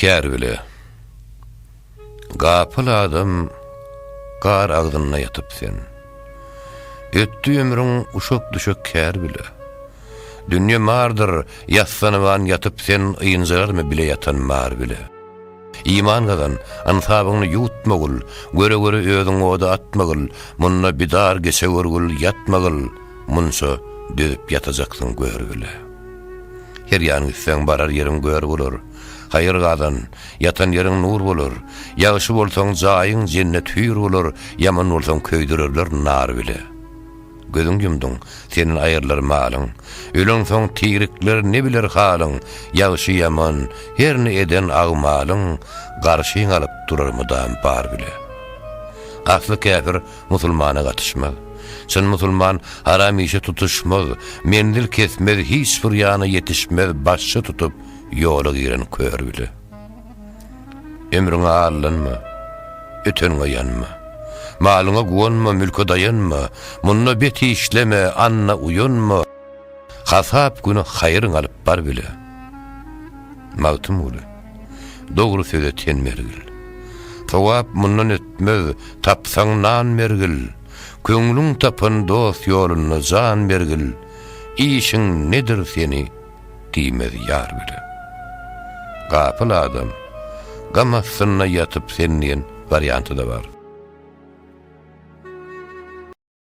Kär bile. Gapıl adam gar ağzına yatıp sen. Öttü ömrün uşak düşük kär bile. Dünya mardır yaslanıvan yatıp sen ıyınzar mı bile yatan mar bile. İman kazan, ansabını yutmagıl, göre göre özün oda atmagıl, munna bidar gese vurgul yatmagıl, munsa dözüp yatacaksın gör bile. Her yan gitsen barar yerin gör bulur. Hayır kazan, yatan yerin nur bulur. Yağışı bolsaň jaýyň cennet hür bulur. Yaman bolsaň köýdürürler nar bile. Gözüň yumduň, senin aýyrlar malyň. Ölen soň tirikler ne biler halyň. Yağışı yaman, herni eden agmalyň. Garşyň alyp durarmydan bar bile. Asly käfir musulmana gatışmaz. Sen musulman haram işe tutuşmaz. Mendil kesmez, hiç bir yana yetişmez. Başçı tutup yola giren kör bile. Ömrüňe allanma, ötenine yanma. Malyňa güvenme, mülke dayanma. Munna beti işleme, anna uyunma. Hasap günü haýryň alyp bar bile. Mawtym uly, dogry söze ten mergil. Tawap mundan etmez, tapsaň nan mergil. Köňlüň tapan dost ýoluny jan bergil. İşiň nedir seni diýmez ýar bile. Gapıl adam gamasyna yatyp senliň varianty da bar.